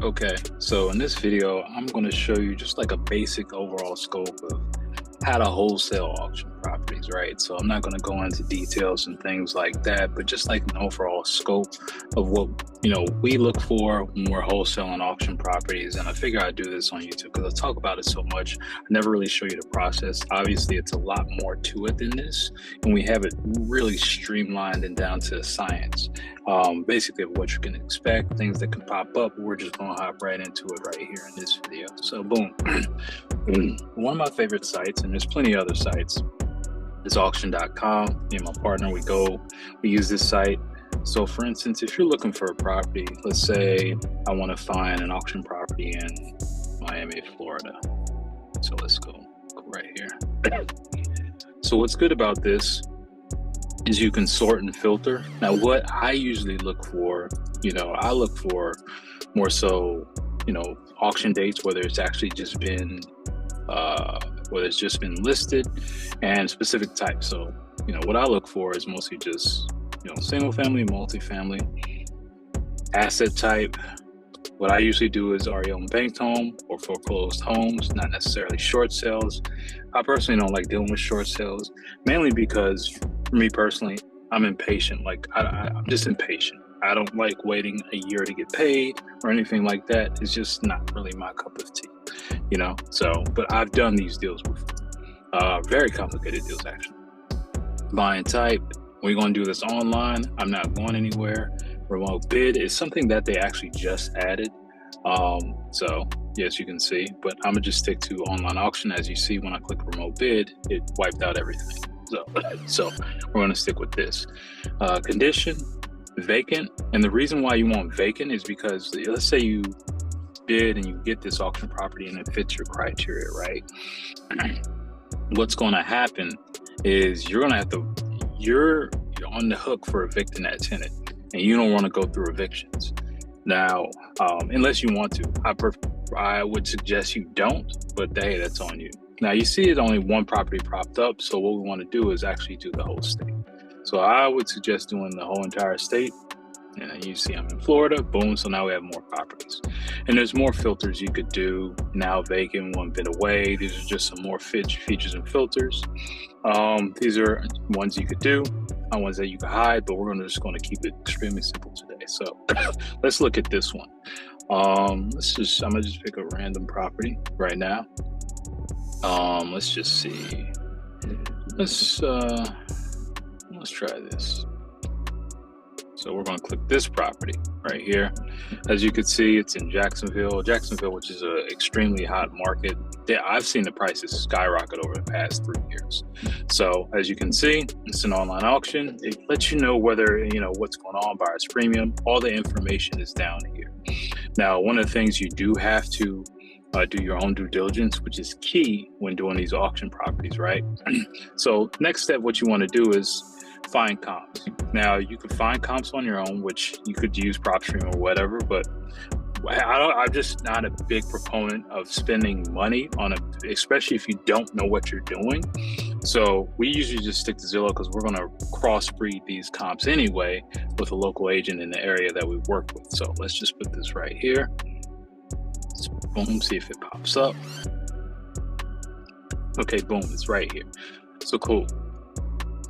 Okay, so in this video, I'm going to show you just like a basic overall scope of how to wholesale auction properties, right? So I'm not going to go into details and things like that, but just like an overall scope of what, we look for when we're wholesaling auction properties. And I figure I'd do this on YouTube because I talk about it so much. I never really show you the process. Obviously, it's a lot more to it than this, and we have it really streamlined and down to science. Basically of what you can expect, things that can pop up. We're just going to hop right into it right here in this video. So boom. One of my favorite sites, and there's plenty of other sites, is auction.com. Me and my partner, we use this site. So for instance, if you're looking for a property, let's say I want to find an auction property in Miami, Florida. So let's go right here. So what's good about this is you can sort and filter. Now, what I usually look for, I look for more so, auction dates, whether it's actually just been listed, and specific types. So, what I look for is mostly just, single family, multifamily, asset type. What I usually do is REO and banked home or foreclosed homes, not necessarily short sales. I personally don't like dealing with short sales, mainly because for me personally, I'm impatient. I'm just impatient. I don't like waiting a year to get paid or anything like that. It's just not really my cup of tea, So, but I've done these deals before. Very complicated deals, actually. Buying type, we're going to do this online. I'm not going anywhere. Remote bid is something that they actually just added. So yes, you can see, but I'm gonna just stick to online auction. As you see, when I click remote bid, it wiped out everything. So we're gonna stick with this. Condition, vacant. And the reason why you want vacant is because let's say you bid and you get this auction property and it fits your criteria, right? What's gonna happen is you're on the hook for evicting that tenant, and you don't want to go through evictions. Now, unless you want to, I would suggest you don't, but hey, that's on you. Now, you see it only one property propped up, so what we want to do is actually do the whole state. So I would suggest doing the whole entire state. And you see I'm in Florida, boom, so now we have more properties. And there's more filters you could do. Now vacant, one bit away. These are just some more features and filters. These are ones you could do, not ones that you can hide, but we're just going to keep it extremely simple today. So let's look at this one. I'm gonna just pick a random property right now. Let's just see. Let's try this. So we're going to click this property right here. As you can see, it's in Jacksonville, which is an extremely hot market. I've seen the prices skyrocket over the past 3 years. So as you can see, it's an online auction. It lets you know whether, what's going on, buyer's premium. All the information is down here. Now, one of the things you do have to do your own due diligence, which is key when doing these auction properties, right? So next step, what you want to do is find comps. Now, you could find comps on your own, which you could use PropStream or whatever, but I'm just not a big proponent of spending money on especially if you don't know what you're doing. So we usually just stick to Zillow because we're going to crossbreed these comps anyway with a local agent in the area that we work with. So let's just put this right here. Let's boom, see if it pops up. Okay, boom, it's right here. So cool.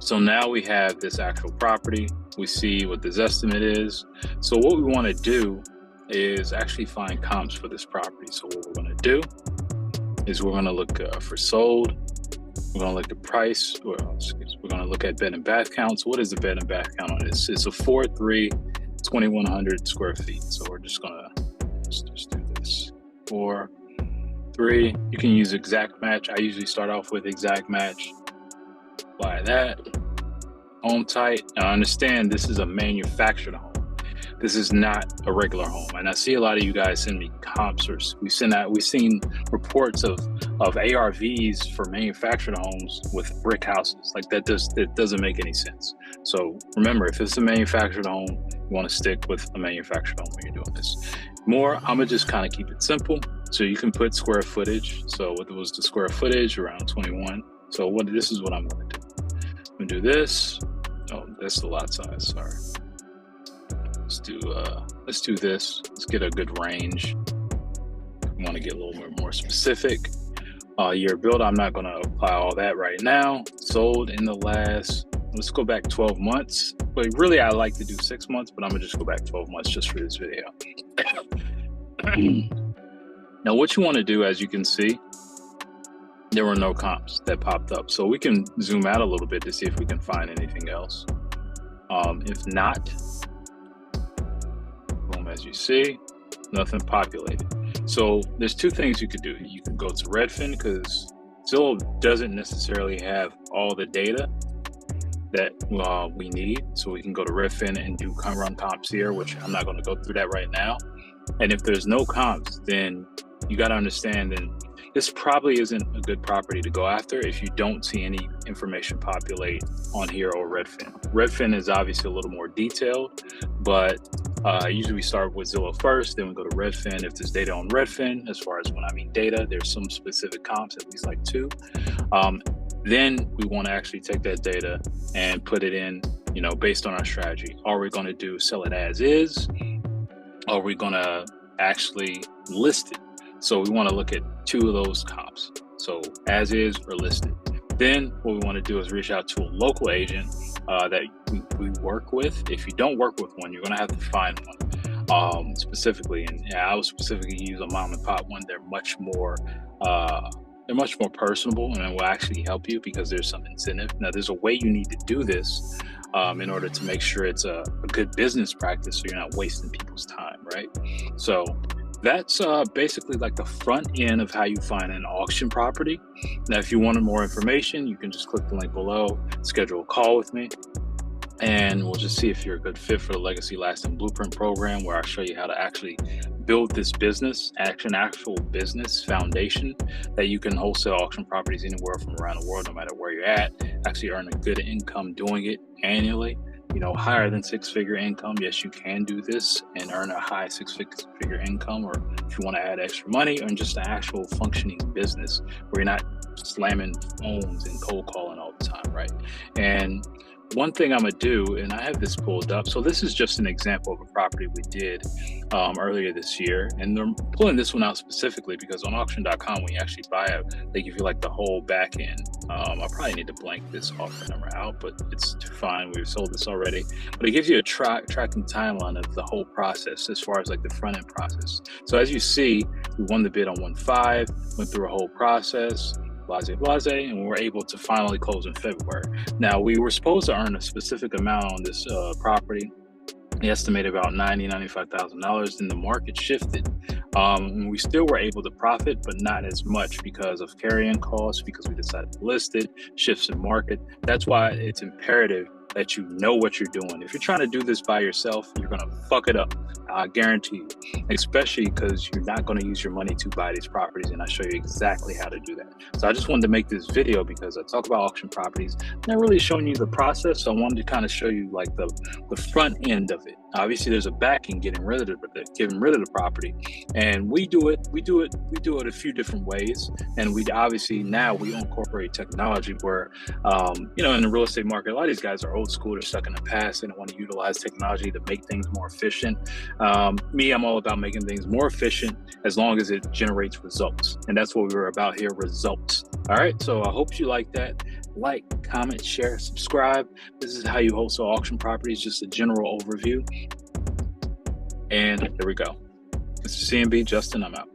So now we have this actual property. We see what this estimate is. So what we want to do is actually find comps for this property. So what we're going to do is we're going to look for sold. We're going to look at price. We're going to look at bed and bath counts. What is the bed and bath count on this? It's a 4.3, 2,100 square feet. So we're just going to just do this. 4.3. You can use exact match. I usually start off with exact match. Apply that. Home type. Now understand this is a manufactured home. This is not a regular home. And I see a lot of you guys send me comps, or we've seen reports of ARVs for manufactured homes with brick houses. Like it doesn't make any sense. So remember, if it's a manufactured home, you want to stick with a manufactured home when you're doing this. I'm gonna just kind of keep it simple. So you can put square footage. So what was the square footage? Around 21. So this is what I'm gonna do. I'm gonna do this. Oh, that's the lot size, sorry. Let's let's do this. Let's get a good range. We want to get a little bit more specific. Year build, I'm not going to apply all that right now. Sold in the last, let's go back 12 months. But really, I like to do 6 months, but I'm going to just go back 12 months just for this video. Now, what you want to do, as you can see, there were no comps that popped up. So we can zoom out a little bit to see if we can find anything else. If not, boom, as you see, nothing populated. So there's two things you could do. You can go to Redfin, because Zillow doesn't necessarily have all the data that we need. So we can go to Redfin and do run comps here, which I'm not going to go through that right now. And if there's no comps, then you got to understand that this probably isn't a good property to go after if you don't see any information populate on here or Redfin. Redfin is obviously a little more detailed, but usually we start with Zillow first, then we go to Redfin. If there's data on Redfin, as far as when I mean data, there's some specific comps, at least like 2. Then we want to actually take that data and put it in, based on our strategy. Are we going to do sell it as is? Are we going to actually list it? So we want to look at 2 of those comps. So as is or listed. Then what we want to do is reach out to a local agent that we work with. If you don't work with one, you're going to have to find one specifically. And I would specifically use a mom and pop one. They're much more personable, and it will actually help you because there's some incentive. Now, there's a way you need to do this in order to make sure it's a good business practice, so you're not wasting people's time, right? So that's basically like the front end of how you find an auction property. Now, if you wanted more information, you can just click the link below, schedule a call with me, and we'll just see if you're a good fit for the Legacy Lasting Blueprint program, where I show you how to actually build this business, an actual business foundation that you can wholesale auction properties anywhere from around the world, no matter where you're at, actually earn a good income doing it annually. Higher than 6-figure income. Yes, you can do this and earn a high 6-figure income, or if you want to add extra money, or just an actual functioning business where you're not slamming phones and cold calling all the time, right? And one thing I'm gonna do, and I have this pulled up. So this is just an example of a property we did earlier this year. And I'm pulling this one out specifically because on auction.com, when you actually buy it, they give you like the whole back end. I probably need to blank this offer number out, but it's fine. We've sold this already. But it gives you a tracking timeline of the whole process as far as like the front end process. So as you see, we won the bid on 1.5, went through a whole process, blase, and we were able to finally close in February. Now, we were supposed to earn a specific amount on this property. We estimated about $95,000. Then the market shifted. We still were able to profit, but not as much because of carrying costs, because we decided to list it, shifts in market. That's why it's imperative that you know what you're doing. If you're trying to do this by yourself, you're going to fuck it up. I guarantee you, especially because you're not going to use your money to buy these properties. And I show you exactly how to do that. So I just wanted to make this video because I talk about auction properties, not really showing you the process. So I wanted to kind of show you like the front end of it. Obviously, there's a back end getting rid of the property, and we do it a few different ways. And we obviously now we incorporate technology where, in the real estate market, a lot of these guys are old school. They're stuck in the past. They don't want to utilize technology to make things more efficient. I'm all about making things more efficient as long as it generates results, and that's what we were about here: results. All right. So I hope you like that. Like, comment, share, subscribe. This is how you wholesale auction properties, just a general overview. And there we go. This is CMB Justin. I'm out.